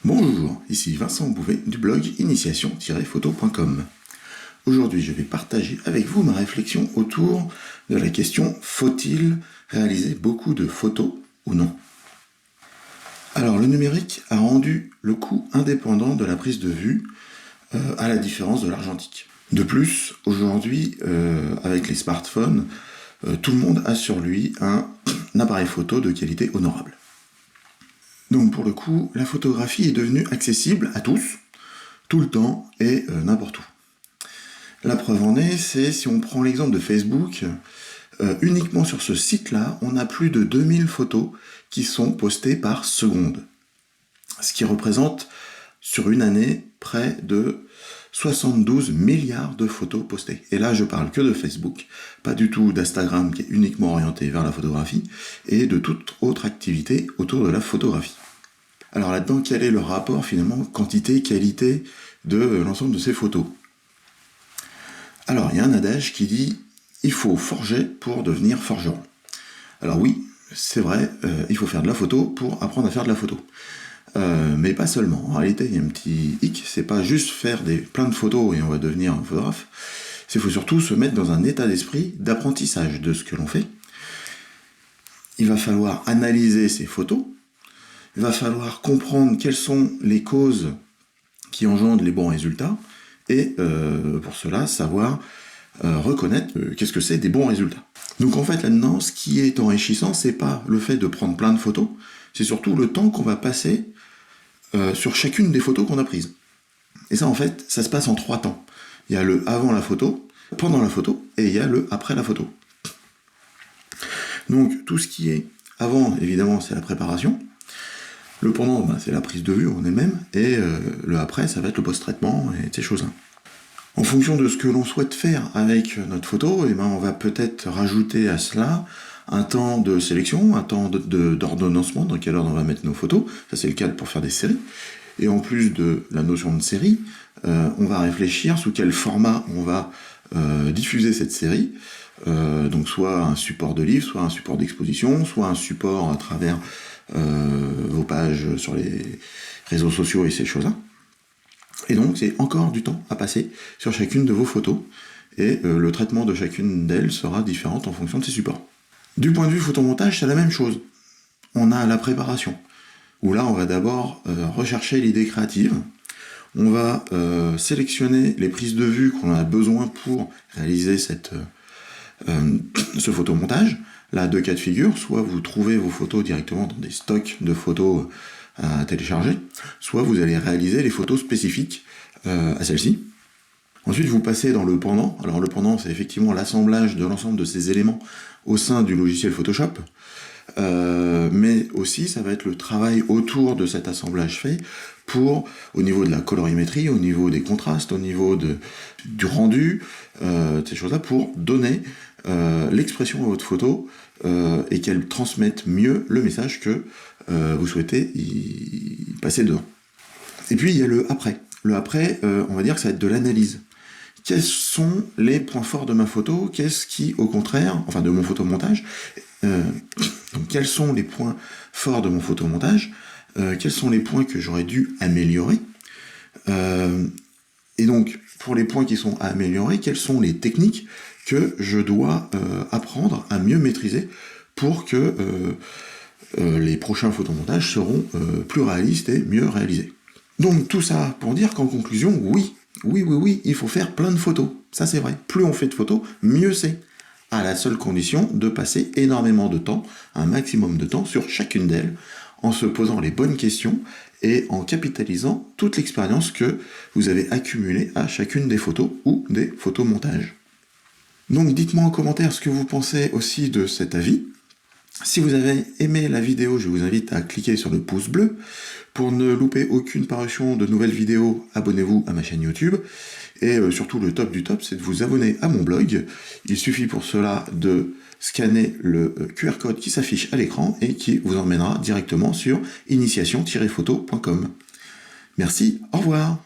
Bonjour, ici Vincent Bouvet du blog initiation-photo.com. Aujourd'hui, je vais partager avec vous ma réflexion autour de la question: faut-il réaliser beaucoup de photos ou non? Alors, le numérique a rendu le coût indépendant de la prise de vue, à la différence de l'argentique. De plus, aujourd'hui, avec les smartphones, tout le monde a sur lui un appareil photo de qualité honorable. Donc pour le coup, la photographie est devenue accessible à tous, tout le temps et n'importe où. La preuve en est, c'est si on prend l'exemple de Facebook, uniquement sur ce site-là, on a plus de 2000 photos qui sont postées par seconde. Ce qui représente sur une année près de 72 milliards de photos postées. Et là, je parle que de Facebook, pas du tout d'Instagram qui est uniquement orienté vers la photographie, et de toute autre activité autour de la photographie. Alors là-dedans, quel est le rapport finalement quantité-qualité de l'ensemble de ces photos? Alors, il y a un adage qui dit « il faut forger pour devenir forgeron ». Alors oui, c'est vrai, il faut faire de la photo pour apprendre à faire de la photo. Mais pas seulement. En réalité, il y a un petit hic, c'est pas juste faire plein de photos et on va devenir un photographe. Il faut surtout se mettre dans un état d'esprit d'apprentissage de ce que l'on fait. Il va falloir analyser ces photos. Il va falloir comprendre quelles sont les causes qui engendrent les bons résultats. Et pour cela, savoir reconnaître qu'est-ce que c'est des bons résultats. Donc en fait, là-dedans, ce qui est enrichissant, c'est pas le fait de prendre plein de photos, c'est surtout le temps qu'on va passer sur chacune des photos qu'on a prises. Et ça, en fait, ça se passe en 3 temps. Il y a le avant la photo, pendant la photo, et il y a le après la photo. Donc, tout ce qui est avant, évidemment, c'est la préparation. Le pendant, c'est la prise de vue en elle-même, et le après, ça va être le post-traitement et ces choses-là. En fonction de ce que l'on souhaite faire avec notre photo, on va peut-être rajouter à cela un temps de sélection, un temps d'ordonnancement, dans quelle ordre on va mettre nos photos. Ça, c'est le cas pour faire des séries. Et en plus de la notion de série, on va réfléchir sous quel format on va diffuser cette série. Donc soit un support de livre, soit un support d'exposition, soit un support à travers vos pages sur les réseaux sociaux et ces choses-là. Et donc, c'est encore du temps à passer sur chacune de vos photos, et le traitement de chacune d'elles sera différent en fonction de ces supports. Du point de vue photomontage, c'est la même chose. On a la préparation, où là, on va d'abord rechercher l'idée créative. On va sélectionner les prises de vue qu'on a besoin pour réaliser ce photomontage. Là, 2 cas de figure, soit vous trouvez vos photos directement dans des stocks de photos à télécharger, soit vous allez réaliser les photos spécifiques à celle-ci. Ensuite, vous passez dans le pendant. Alors le pendant, c'est effectivement l'assemblage de l'ensemble de ces éléments au sein du logiciel Photoshop, mais aussi ça va être le travail autour de cet assemblage fait pour, au niveau de la colorimétrie, au niveau des contrastes, au niveau du rendu, ces choses-là, pour donner l'expression à votre photo et qu'elle transmette mieux le message que vous souhaitez y passer dedans. Et puis il y a le après. Le après, on va dire que ça va être de l'analyse. Quels sont les points forts de ma photo? Qu'est-ce qui, au contraire, enfin de mon photomontage, donc quels sont les points forts de mon photomontage? Quels sont les points que j'aurais dû améliorer? Et donc, pour les points qui sont à améliorer, quelles sont les techniques que je dois apprendre à mieux maîtriser pour que les prochains photomontages seront plus réalistes et mieux réalisés. Donc tout ça pour dire qu'en conclusion, oui, il faut faire plein de photos. Ça c'est vrai. Plus on fait de photos, mieux c'est. À la seule condition de passer énormément de temps, un maximum de temps sur chacune d'elles, en se posant les bonnes questions et en capitalisant toute l'expérience que vous avez accumulée à chacune des photos ou des photomontages. Donc dites-moi en commentaire ce que vous pensez aussi de cet avis. Si vous avez aimé la vidéo, je vous invite à cliquer sur le pouce bleu. Pour ne louper aucune parution de nouvelles vidéos, abonnez-vous à ma chaîne YouTube. Et surtout, le top du top, c'est de vous abonner à mon blog. Il suffit pour cela de scanner le QR code qui s'affiche à l'écran et qui vous emmènera directement sur initiation-photo.com. Merci, au revoir.